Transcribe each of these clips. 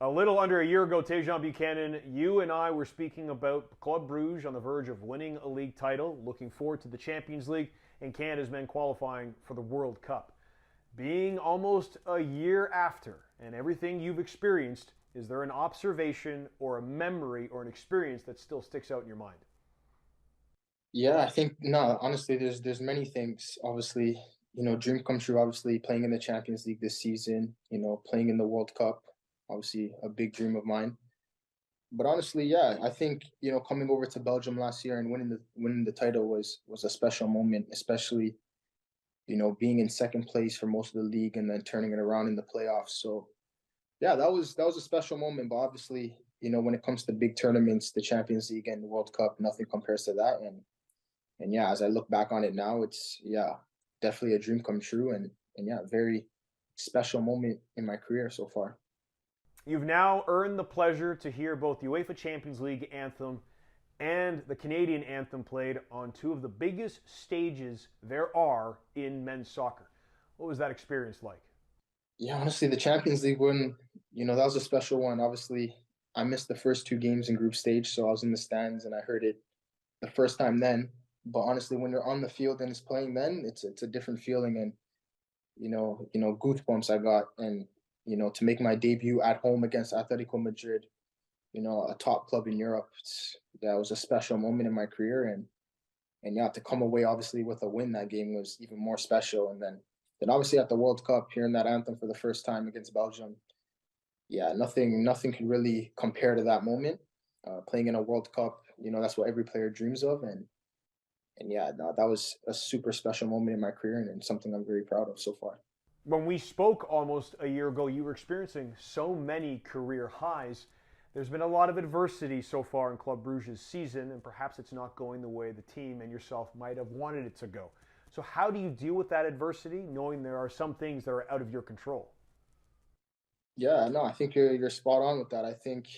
A little under a year ago, Tajon Buchanan, you and I were speaking about Club Bruges on the verge of winning a league title, looking forward to the Champions League, and Canada's men qualifying for the World Cup. Being almost a year after, and everything you've experienced, is there an observation or a memory or an experience that still sticks out in your mind? Yeah, I think no, honestly, there's many things. Obviously, dream come true, obviously, playing in the Champions League this season, playing in the World Cup, obviously a big dream of mine. But honestly, yeah, I think, coming over to Belgium last year and winning the title was a special moment, especially, being in second place for most of the league and then turning it around in the playoffs. So yeah, that was a special moment. But obviously, when it comes to big tournaments, the Champions League and the World Cup, nothing compares to that. And yeah, as I look back on it now, it's yeah, definitely a dream come true and yeah, very special moment in my career so far. You've now earned the pleasure to hear both the UEFA Champions League anthem and the Canadian anthem played on two of the biggest stages there are in men's soccer. What was that experience like? Yeah, honestly, the Champions League one, that was a special one. Obviously, I missed the first two games in group stage, so I was in the stands and I heard it the first time then. But honestly, when you're on the field and it's playing then, it's a different feeling and goosebumps I got and to make my debut at home against Atletico Madrid, a top club in Europe. Yeah, it was a special moment in my career and yeah, to come away obviously with a win that game was even more special. And then obviously at the World Cup, hearing that anthem for the first time against Belgium, yeah, nothing could really compare to that moment. Playing in a World Cup, that's what every player dreams of, and yeah, no, that was a super special moment in my career and something I'm very proud of so far. When we spoke almost a year ago, you were experiencing so many career highs. There's been a lot of adversity so far in Club Bruges' season, and perhaps it's not going the way the team and yourself might have wanted it to go. So, how do you deal with that adversity, knowing there are some things that are out of your control? Yeah, no, I think you're spot on with that. I think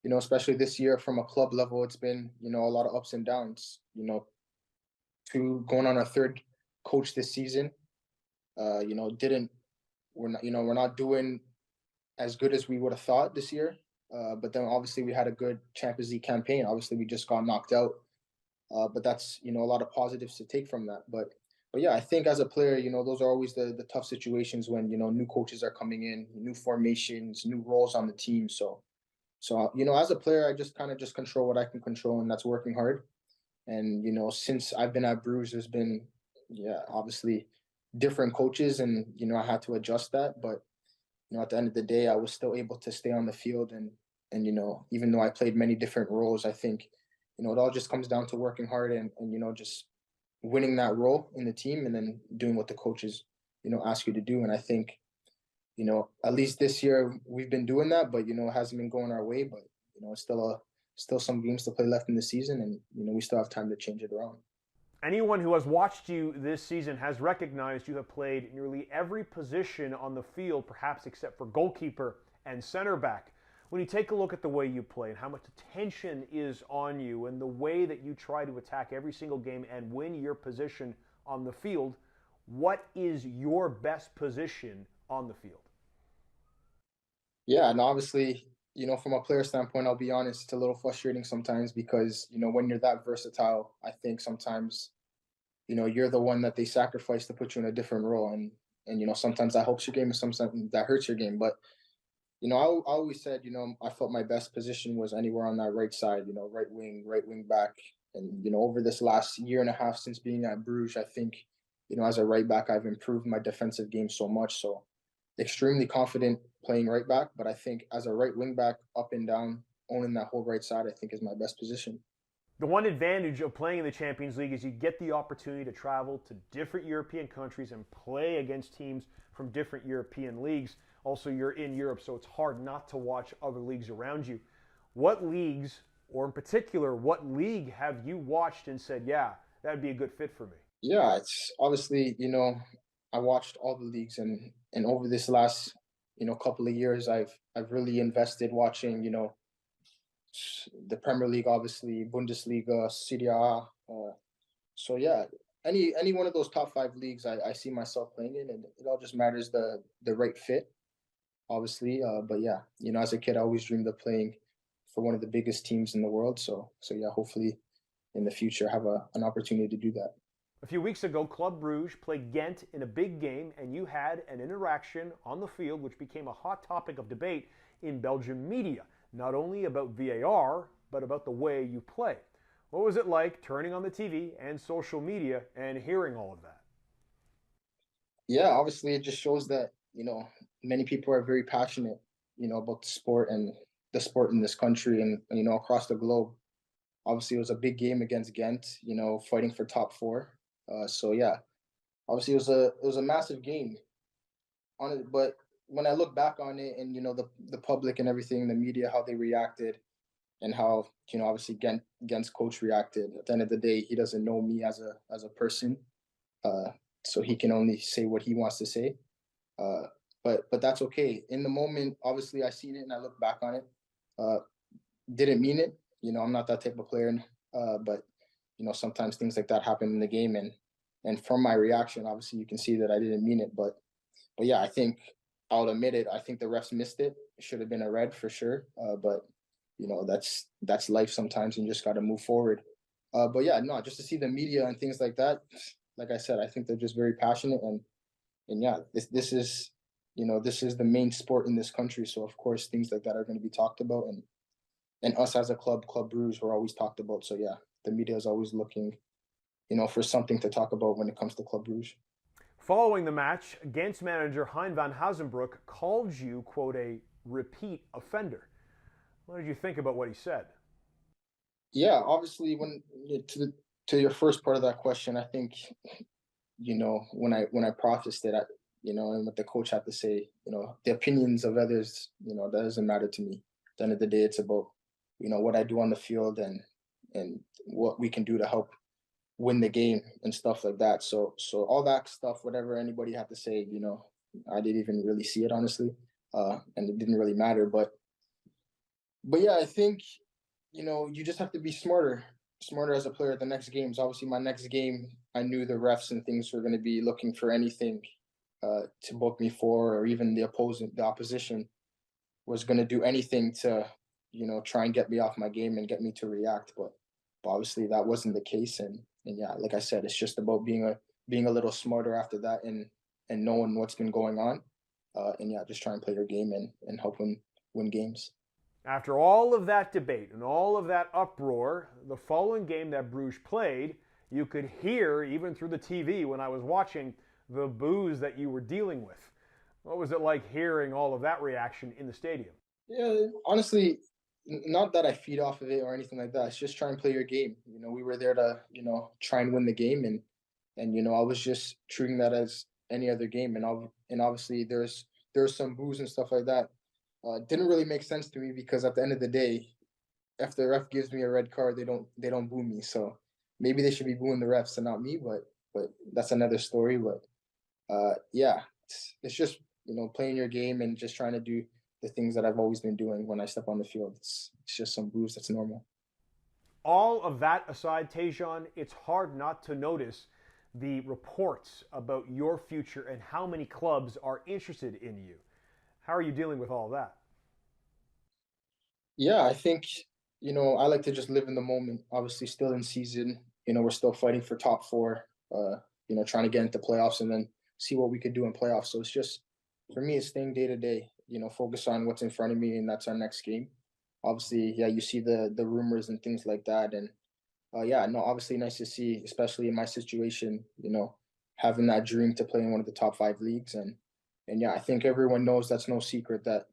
especially this year from a club level, it's been a lot of ups and downs. To going on our third coach this season, didn't we're not doing as good as we would have thought this year. But then obviously we had a good Champions League campaign. Obviously we just got knocked out, but that's a lot of positives to take from that. But yeah, I think as a player, those are always the tough situations when new coaches are coming in, new formations, new roles on the team. So as a player, I just kind of just control what I can control, and that's working hard. And since I've been at Bruges, there's been yeah, obviously different coaches, and I had to adjust that. But at the end of the day, I was still able to stay on the field, and even though I played many different roles, I think it all just comes down to working hard and just winning that role in the team, and then doing what the coaches ask you to do. And I think at least this year we've been doing that, but it hasn't been going our way. But it's still some games to play left in the season, and we still have time to change it around. Anyone who has watched you this season has recognized you have played nearly every position on the field, perhaps except for goalkeeper and center back. When you take a look at the way you play and how much attention is on you and the way that you try to attack every single game and win your position on the field, what is your best position on the field? Yeah, and obviously, from a player standpoint, I'll be honest, it's a little frustrating sometimes because when you're that versatile, I think sometimes you're the one that they sacrifice to put you in a different role, and sometimes that helps your game, and sometimes that hurts your game. But I always said, I felt my best position was anywhere on that right side, right wing back. And, over this last year and a half since being at Bruges, I think, as a right back, I've improved my defensive game so much. So extremely confident playing right back. But I think as a right wing back, up and down, owning that whole right side, I think is my best position. The one advantage of playing in the Champions League is you get the opportunity to travel to different European countries and play against teams from different European leagues. Also, you're in Europe, so it's hard not to watch other leagues around you. What leagues, or in particular, what league have you watched and said, yeah, that'd be a good fit for me? Yeah, it's obviously, I watched all the leagues and over this last, couple of years I've really invested watching, the Premier League, obviously, Bundesliga, Serie A. So yeah, any one of those top five leagues I see myself playing in, and it all just matters the right fit. obviously. But yeah, as a kid, I always dreamed of playing for one of the biggest teams in the world. So yeah, hopefully in the future have an opportunity to do that. A few weeks ago, Club Bruges played Ghent in a big game, and you had an interaction on the field which became a hot topic of debate in Belgian media, not only about VAR, but about the way you play. What was it like turning on the TV and social media and hearing all of that? Yeah, obviously it just shows that, many people are very passionate, about the sport in this country and, across the globe. Obviously it was a big game against Ghent, fighting for top four. So yeah, obviously it was a massive game on it, but when I look back on it and, the public and everything, the media, how they reacted and how, obviously Ghent's coach reacted, at the end of the day, he doesn't know me as a person. Uh, so he can only say what he wants to say. Uh, but that's okay. In the moment, obviously, I seen it and I look back on it. Uh, didn't mean it. I'm not that type of player. But sometimes things like that happen in the game, and from my reaction, obviously, you can see that I didn't mean it. But yeah, I think I'll admit it. I think the refs missed it. It should have been a red for sure. But that's life sometimes, and you just got to move forward. But yeah, no, just to see the media and things like that. Like I said, I think they're just very passionate, and yeah, this is the main sport in this country. So of course, things like that are going to be talked about, and us as a club, Club Bruges, we're always talked about. So yeah, the media is always looking, for something to talk about when it comes to Club Bruges. Following the match, Ghent's manager Hein van Hazenbroek called you, quote, a repeat offender. What did you think about what he said? Yeah, obviously, to your first part of that question, I think when I processed it, and what the coach had to say, the opinions of others, that doesn't matter to me. At the end of the day, it's about what I do on the field and what we can do to help win the game and stuff like that. So all that stuff, whatever anybody had to say, I didn't even really see it honestly, and it didn't really matter. But yeah, I think you just have to be smarter as a player at the next games. Obviously, my next game, I knew the refs and things were going to be looking for anything to book me for, or even the opposition was going to do anything to, try and get me off my game and get me to react. But obviously, that wasn't the case, and yeah, like I said, it's just about being a little smarter after that and knowing what's been going on, and yeah, just try and play your game and help win games. After all of that debate and all of that uproar, the following game that Bruges played, you could hear, even through the TV when I was watching, the boos that you were dealing with. What was it like hearing all of that reaction in the stadium? Yeah, honestly, not that I feed off of it or anything like that. It's just try and play your game. We were there to, try and win the game, and I was just treating that as any other game. And obviously there's some boos and stuff like that. Didn't really make sense to me because at the end of the day, if the ref gives me a red card, they don't boo me. So maybe they should be booing the refs and not me. But that's another story. But yeah, it's just playing your game and just trying to do the things that I've always been doing when I step on the field. It's just some booze. That's normal. All of that aside, Tajon, it's hard not to notice the reports about your future and how many clubs are interested in you. How are you dealing with all of that? Yeah, I think I like to just live in the moment. Obviously, still in season. We're still fighting for top four. Trying to get into playoffs and then see what we could do in playoffs. So it's just for me, it's staying day to day. Focus on what's in front of me, and that's our next game. Obviously, yeah, you see the rumors and things like that, and yeah, no, obviously nice to see, especially in my situation. Having that dream to play in one of the top five leagues, and yeah, I think everyone knows that's no secret that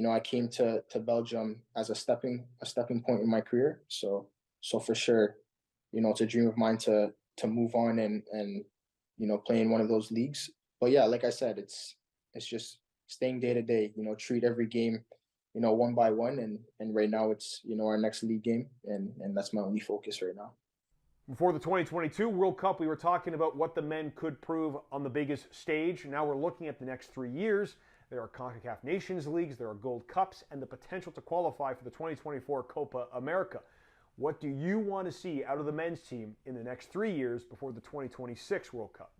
I came to Belgium as a stepping point in my career. So for sure, it's a dream of mine to move on and play in one of those leagues. But yeah, like I said, it's just staying day to day. Treat every game, one by one, and right now it's our next league game, and that's my only focus right now. Before the 2022 World Cup, we were talking about what the men could prove on the biggest stage. Now we're looking at the next 3 years. There are CONCACAF Nations Leagues, there are Gold Cups, and the potential to qualify for the 2024 Copa America. What do you want to see out of the men's team in the next 3 years before the 2026 World Cup?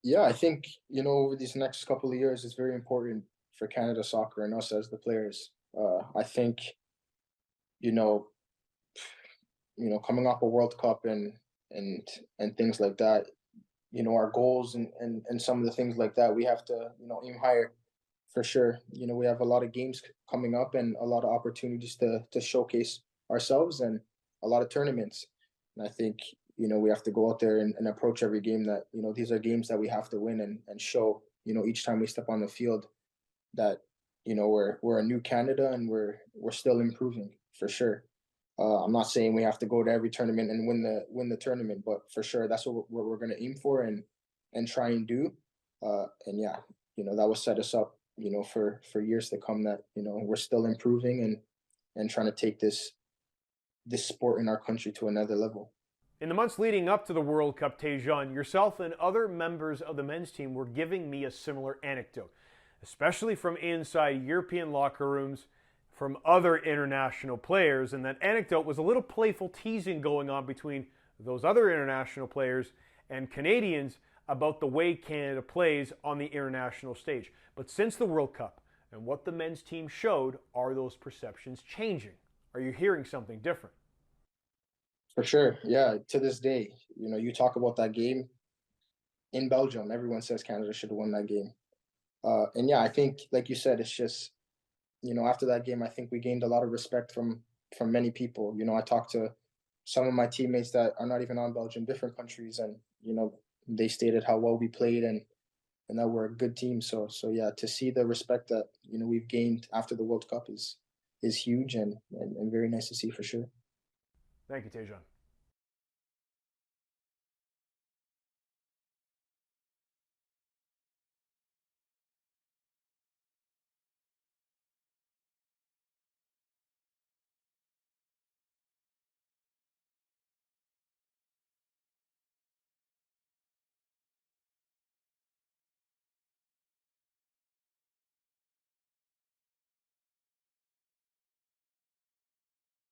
Yeah, I think over these next couple of years, it's very important. for Canada soccer and us as the players. I think you know coming off a World Cup and and things like that, our goals and some of the things like that, we have to aim higher for sure. We have a lot of games coming up and a lot of opportunities to showcase ourselves and a lot of tournaments. And I think we have to go out there and approach every game that these are games that we have to win and show each time we step on the field that we're a new Canada and we're still improving for sure. I'm not saying we have to go to every tournament and win the tournament, but for sure that's what we're going to aim for and try and do. And yeah, that will set us up, for years to come. That we're still improving and trying to take this sport in our country to another level. In the months leading up to the World Cup, Tajon, yourself and other members of the men's team were giving me a similar anecdote, especially from inside European locker rooms, from other international players. And that anecdote was a little playful teasing going on between those other international players and Canadians about the way Canada plays on the international stage. But since the World Cup and what the men's team showed, are those perceptions changing? Are you hearing something different? For sure, yeah. To this day, you talk about that game in Belgium, everyone says Canada should have won that game. And yeah, I think, like you said, it's just after that game, I think we gained a lot of respect from many people. I talked to some of my teammates that are not even on Belgium, different countries, and they stated how well we played and that we're a good team. So yeah, to see the respect that we've gained after the World Cup is huge and very nice to see for sure. Thank you, Tajon.